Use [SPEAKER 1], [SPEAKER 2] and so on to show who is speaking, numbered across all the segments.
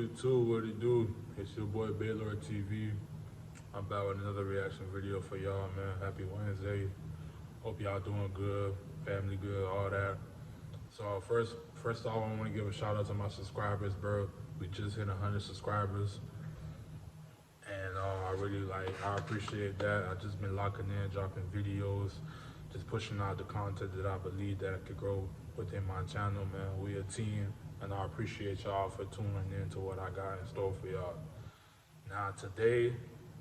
[SPEAKER 1] YouTube, what it do? It's your boy Baylor TV. I'm back with another reaction video for y'all, man. Happy Wednesday. Hope y'all doing good, family good, all that. So first off, I want to give a shout out to my subscribers, bro. We just hit 100 subscribers, and I appreciate that. I just been locking in, dropping videos, just pushing out the content that I believe that could grow within my channel, man. We a team, and I appreciate y'all for tuning in to what I got in store for y'all. Now today,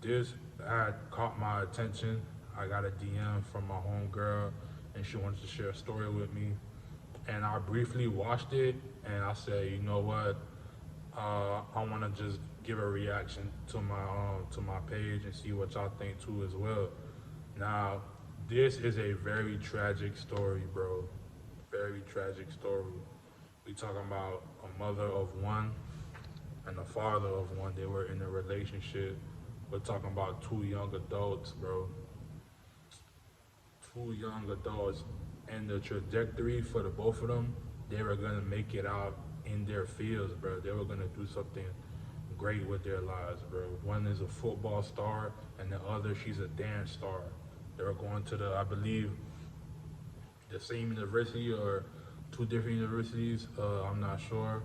[SPEAKER 1] this had caught my attention. I got a DM from my homegirl, and she wanted to share a story with me. And I briefly watched it, and I said, you know what? I want to just give a reaction to my page and see what y'all think too as well. Now, this is a very tragic story, bro. Very tragic story. We talking about a mother of one and a father of one. They were in a relationship. We're talking about two young adults, bro. Two young adults, and the trajectory for the both of them, they were gonna make it out in their fields, bro. They were gonna do something great with their lives, bro. One is a football star, and the other, she's a dance star. They were going to I believe, the same university or two different universities. I'm not sure,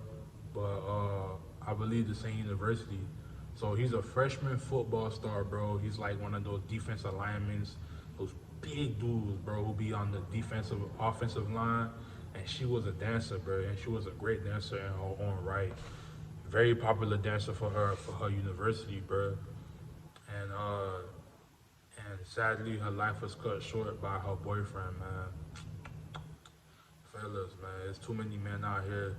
[SPEAKER 1] but I believe the same university. So he's a freshman football star, bro. He's like one of those defensive linemen, those big dudes, bro, who be on the offensive line. And she was a dancer, bro, and she was a great dancer in her own right. Very popular dancer for her university, bro. And sadly, her life was cut short by her boyfriend, man. Fellas, man, there's too many men out here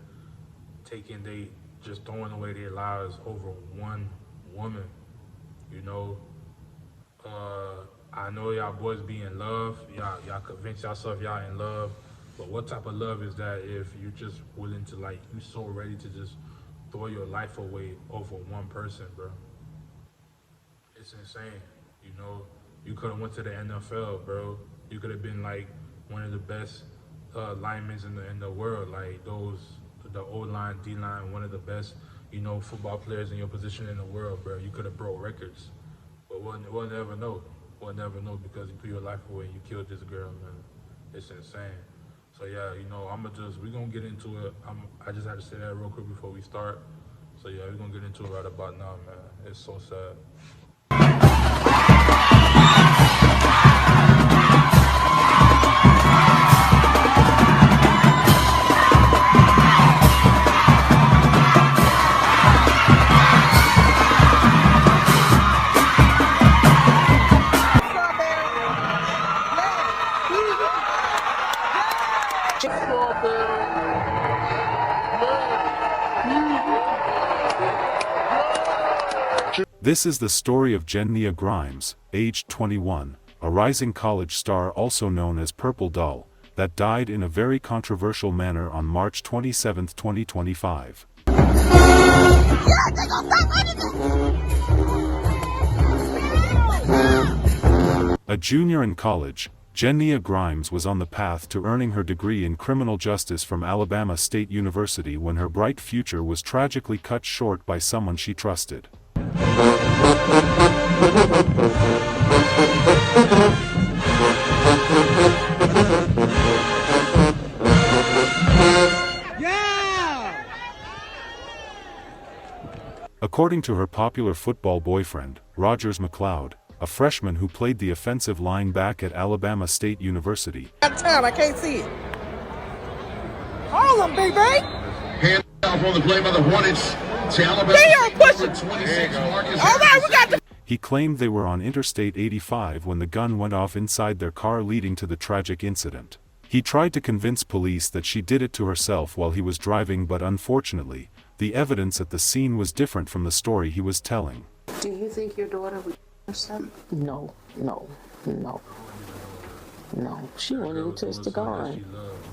[SPEAKER 1] just throwing away their lives over one woman, you know. I know y'all boys be in love, y'all convince yourself y'all in love, but what type of love is that if you're just willing to, like, you're so ready to just throw your life away over one person, bro? It's insane, you know. You could have went to the NFL, bro. You could have been like one of the best linemen in the world, like the O-line, D-line, one of the best, you know, football players in your position in the world, bro. You could have broke records, but we'll never know. We'll never know because you put your life away and you killed this girl, man. It's insane. So yeah, you know, we're gonna get into it. I just had to say that real quick before we start. So yeah, we're gonna get into it right about now, man. It's so sad.
[SPEAKER 2] This is the story of Janiah Grimes, aged 21, a rising college star also known as Purple Doll, that died in a very controversial manner on March 27, 2025. A junior in college, Janiah Grimes was on the path to earning her degree in criminal justice from Alabama State University when her bright future was tragically cut short by someone she trusted. According to her popular football boyfriend, Rogers McLeod, a freshman who played the offensive line back at Alabama State University.
[SPEAKER 3] I can't see it. Hold on, big bang.
[SPEAKER 4] Hand off on the play by the Hornets. Alabama
[SPEAKER 3] push it.
[SPEAKER 4] 26,
[SPEAKER 3] All right, we got the.
[SPEAKER 2] He claimed they were on Interstate 85 when the gun went off inside their car, leading to the tragic incident. He tried to convince police that she did it to herself while he was driving, but unfortunately, the evidence at the scene was different from the story he was telling.
[SPEAKER 5] Do you think your daughter would herself? No. She wouldn't even touch the gun.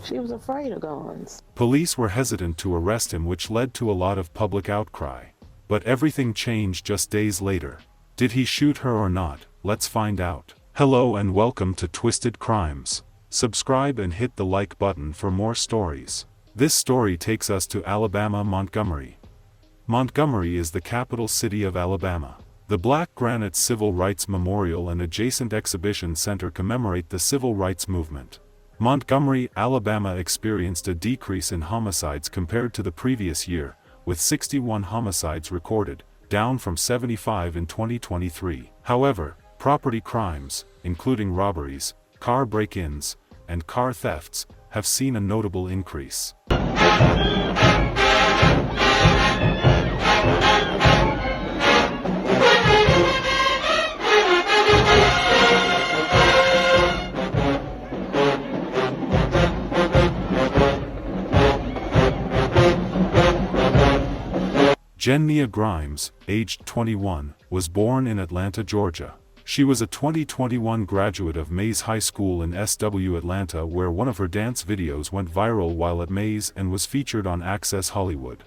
[SPEAKER 5] She was afraid of guns.
[SPEAKER 2] Police were hesitant to arrest him, which led to a lot of public outcry. But everything changed just days later. Did he shoot her or not? Let's find out. Hello and welcome to Twisted Crimes. Subscribe and hit the like button for more stories. This story takes us to Alabama, Montgomery. Montgomery is the capital city of Alabama. The Black Granite Civil Rights Memorial and adjacent exhibition center commemorate the civil rights movement. Montgomery, Alabama experienced a decrease in homicides compared to the previous year, with 61 homicides recorded, down from 75 in 2023. However, property crimes, including robberies, car break-ins, and car thefts, have seen a notable increase. Janiah Grimes, aged 21, was born in Atlanta, Georgia. She was a 2021 graduate of Mays High School in SW Atlanta, where one of her dance videos went viral while at Mays and was featured on Access Hollywood.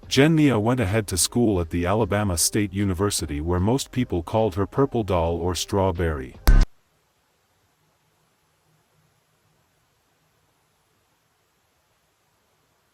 [SPEAKER 2] Janiah went ahead to school at the Alabama State University, where most people called her Purple Doll or Strawberry.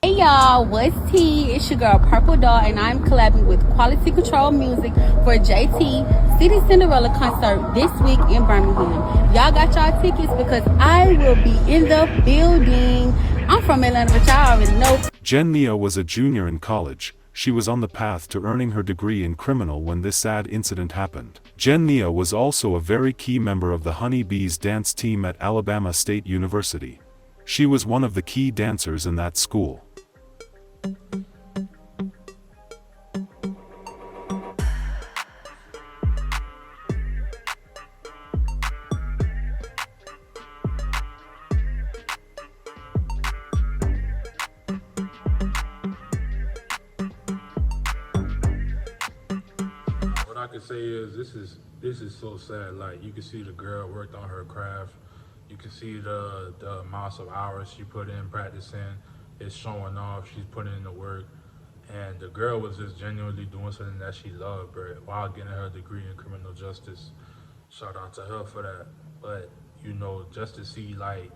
[SPEAKER 6] Hey y'all, what's tea? It's your girl Purple Doll, and I'm collabing with Quality Control Music for JT City Cinderella concert this week in Birmingham. Y'all got y'all tickets because I will be in the building. I'm from Atlanta, but y'all already know.
[SPEAKER 2] Janiah was a junior in college. She was on the path to earning her degree in criminal when this sad incident happened. Janiah was also a very key member of the Honey Bees dance team at Alabama State University. She was one of the key dancers in that school.
[SPEAKER 1] What I can say is this is so sad. Like, you can see the girl worked on her craft. You can see the amounts of hours she put in practicing. It's showing off. She's putting in the work, and the girl was just genuinely doing something that she loved, bro, while getting her degree in criminal justice. Shout out to her for that. But you know, just to see, like,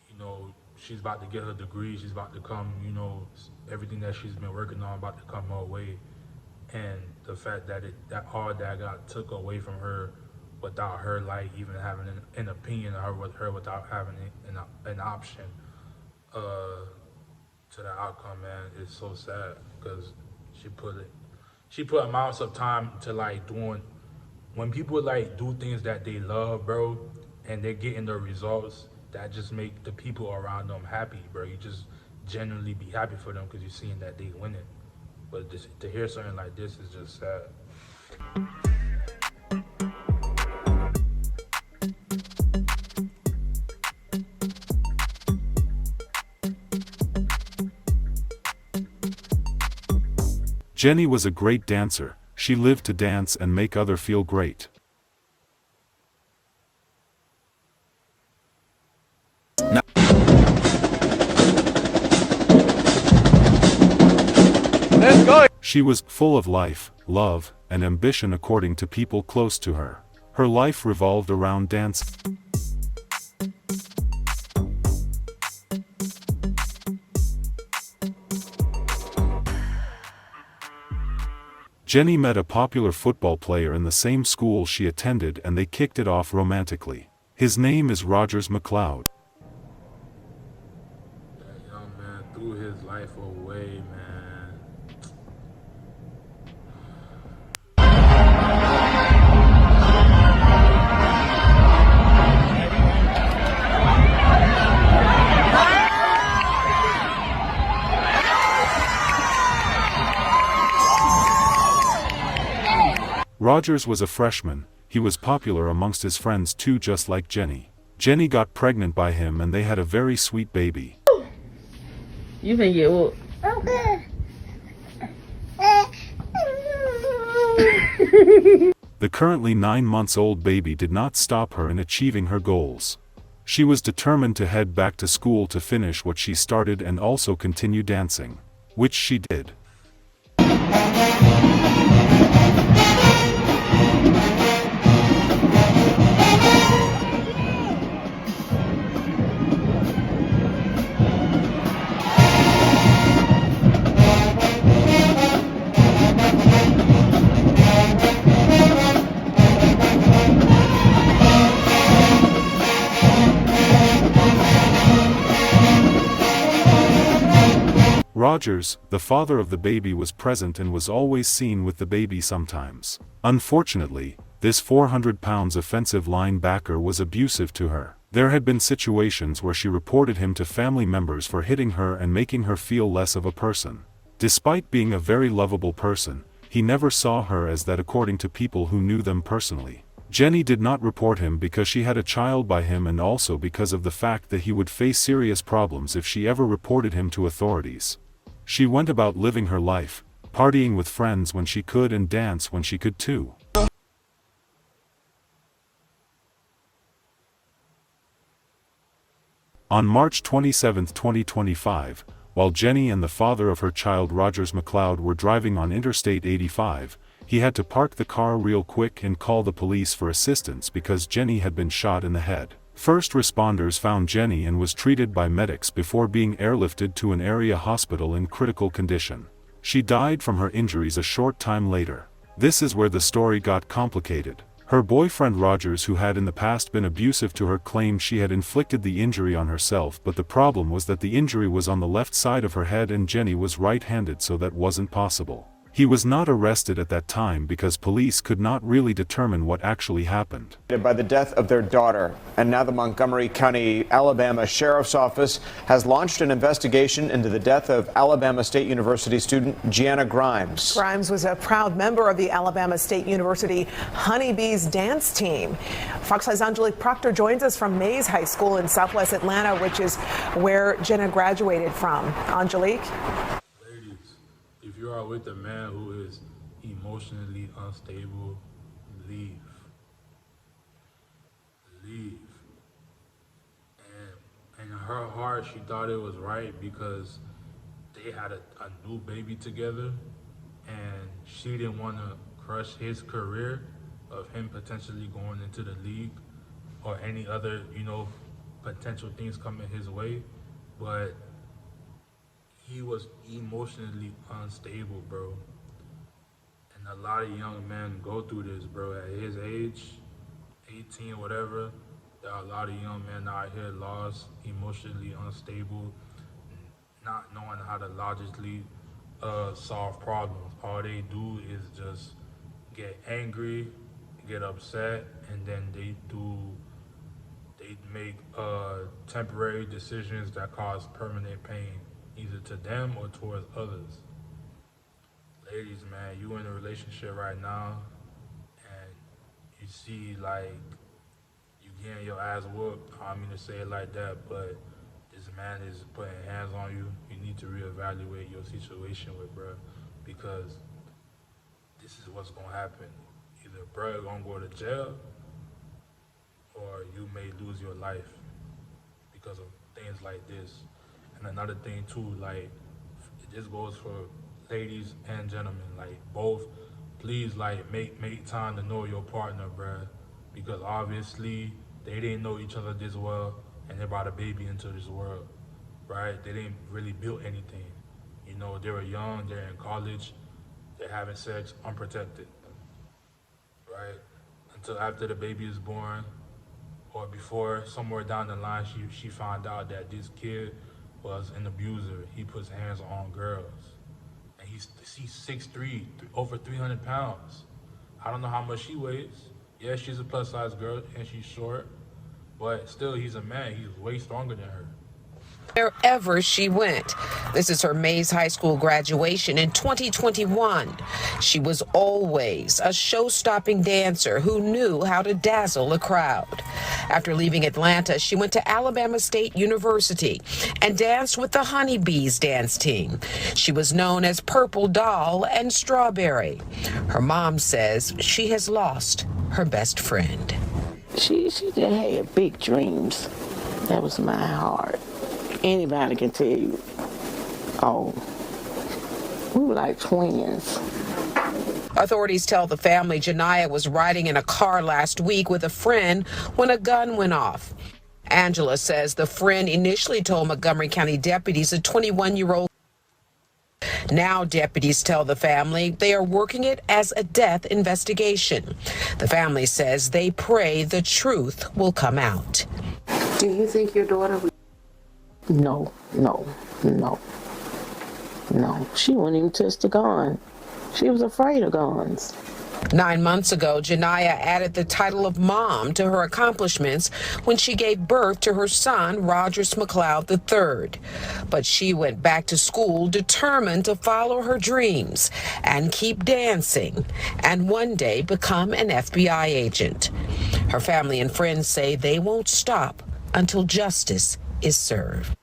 [SPEAKER 1] you know, she's about to get her degree. She's about to come. You know, everything that she's been working on about to come her way, and the fact that all that got took away from her without her, like, even having an opinion of her without having an option to the outcome, man. It's so sad because she put amounts of time to, like, doing, when people, like, do things that they love, bro, and they're getting the results, that just make the people around them happy, bro. You just genuinely be happy for them because you're seeing that they winning. But to hear something like this is just sad.
[SPEAKER 2] Jenny was a great dancer. She lived to dance and make others feel great.
[SPEAKER 7] Let's go.
[SPEAKER 2] She was full of life, love, and ambition according to people close to her. Her life revolved around dance. Jenny met a popular football player in the same school she attended and they kicked it off romantically. His name is Rogers McLeod.
[SPEAKER 1] That young man threw his life away, man.
[SPEAKER 2] Rogers was a freshman. He was popular amongst his friends too, just like Jenny. Jenny got pregnant by him and they had a very sweet baby.
[SPEAKER 5] You think it will?
[SPEAKER 2] The currently 9 months old baby did not stop her in achieving her goals. She was determined to head back to school to finish what she started and also continue dancing, which she did. Rogers, the father of the baby, was present and was always seen with the baby sometimes. Unfortunately, this 400-pound offensive linebacker was abusive to her. There had been situations where she reported him to family members for hitting her and making her feel less of a person. Despite being a very lovable person, he never saw her as that according to people who knew them personally. Jenny did not report him because she had a child by him and also because of the fact that he would face serious problems if she ever reported him to authorities. She went about living her life, partying with friends when she could and dance when she could too. On March 27, 2025, while Jenny and the father of her child Rogers McLeod were driving on Interstate 85, he had to park the car real quick and call the police for assistance because Jenny had been shot in the head. First responders found Jenny and was treated by medics before being airlifted to an area hospital in critical condition. She died from her injuries a short time later. This is where the story got complicated. Her boyfriend Rogers, who had in the past been abusive to her, claimed she had inflicted the injury on herself, but the problem was that the injury was on the left side of her head and Jenny was right-handed, so that wasn't possible. He was not arrested at that time because police could not really determine what actually happened.
[SPEAKER 7] By the death of their daughter, and now the Montgomery County, Alabama Sheriff's Office has launched an investigation into the death of Alabama State University student Janiah Grimes.
[SPEAKER 8] Grimes was a proud member of the Alabama State University Honeybees dance team. Fox 5's Angelique Proctor joins us from Mays High School in Southwest Atlanta, which is where Janiah graduated from. Angelique?
[SPEAKER 1] If you are with a man who is emotionally unstable, leave. Leave. And in her heart, she thought it was right because they had a new baby together and she didn't want to crush his career of him potentially going into the league or any other, potential things coming his way. But he was emotionally unstable, bro. And a lot of young men go through this, bro. At his age, 18 or whatever, there are a lot of young men out here lost, emotionally unstable, not knowing how to logically solve problems. All they do is just get angry, get upset, and then they make temporary decisions that cause permanent pain, either to them or towards others. Ladies, man, you in a relationship right now and you see like you getting your ass whooped. I don't mean to say it like that, but this man is putting hands on you. You need to reevaluate your situation with, bro, because this is what's gonna happen. Either bro gonna go to jail or you may lose your life because of things like this. And another thing too, like, this goes for ladies and gentlemen, like both, please, like, make time to know your partner, bruh, because obviously they didn't know each other this well and they brought a baby into this world, right? They didn't really build anything. You know, they were young, they're in college, they're having sex unprotected, right? Until after the baby is born, or before, somewhere down the line, she found out that this kid was an abuser. He puts hands on girls. And she's 6'3", over 300 pounds. I don't know how much she weighs. Yeah, she's a plus size girl and she's short, but still, he's a man. He's way stronger than her.
[SPEAKER 9] Wherever she went. This is her Mays High School graduation in 2021. She was always a show-stopping dancer who knew how to dazzle a crowd. After leaving Atlanta, she went to Alabama State University and danced with the Honey Bees dance team. She was known as Purple Doll and Strawberry. Her mom says she has lost her best friend.
[SPEAKER 5] She just had big dreams. That was my heart. Anybody can tell you, oh, we were like twins.
[SPEAKER 9] Authorities tell the family Janiah was riding in a car last week with a friend when a gun went off. Angela says the friend initially told Montgomery County deputies a 21-year-old. Now deputies tell the family they are working it as a death investigation. The family says they pray the truth will come out.
[SPEAKER 5] Do you think your daughter would? No. She wouldn't even touch the gun. She was afraid of guns.
[SPEAKER 9] 9 months ago, Janiah added the title of mom to her accomplishments when she gave birth to her son, Rogers McLeod III. But she went back to school determined to follow her dreams and keep dancing and one day become an FBI agent. Her family and friends say they won't stop until justice is served.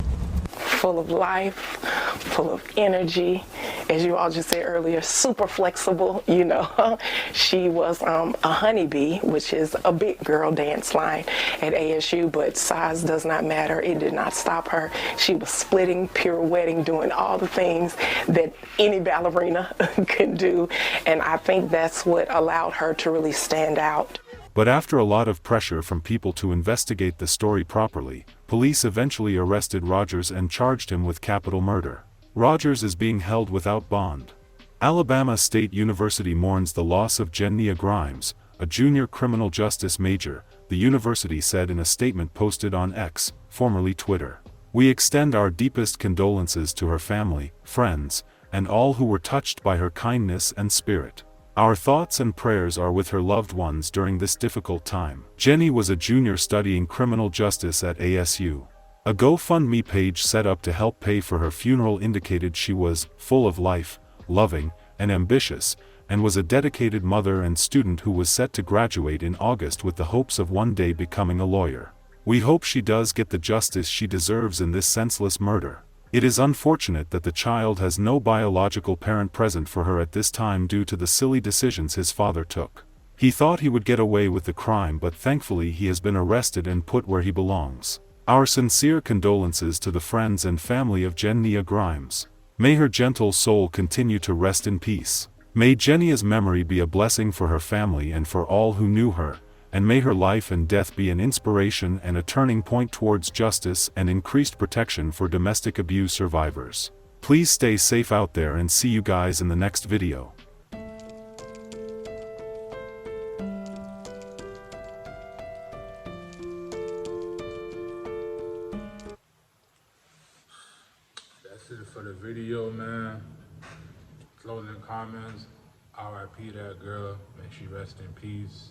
[SPEAKER 10] Full of life, full of energy, as you all just said earlier, super flexible, you know. She was a honeybee, which is a big girl dance line at ASU, but size does not matter. It did not stop her. She was splitting, pirouetting, doing all the things that any ballerina can do, and I think that's what allowed her to really stand out.
[SPEAKER 2] But after a lot of pressure from people to investigate the story properly, police eventually arrested Rogers and charged him with capital murder. Rogers is being held without bond. Alabama State University mourns the loss of Janiah Grimes, a junior criminal justice major, the university said in a statement posted on X, formerly Twitter. We extend our deepest condolences to her family, friends, and all who were touched by her kindness and spirit. Our thoughts and prayers are with her loved ones during this difficult time. Jenny was a junior studying criminal justice at ASU. A GoFundMe page set up to help pay for her funeral indicated she was full of life, loving, and ambitious, and was a dedicated mother and student who was set to graduate in August with the hopes of one day becoming a lawyer. We hope she does get the justice she deserves in this senseless murder. It is unfortunate that the child has no biological parent present for her at this time due to the silly decisions his father took. He thought he would get away with the crime, but thankfully he has been arrested and put where he belongs. Our sincere condolences to the friends and family of Janiah Grimes. May her gentle soul continue to rest in peace. May Janiah's memory be a blessing for her family and for all who knew her, and may her life and death be an inspiration and a turning point towards justice and increased protection for domestic abuse survivors. Please stay safe out there and see you guys in the next video.
[SPEAKER 1] That's it for the video, man. Closing comments. RIP that girl. May she rest in peace.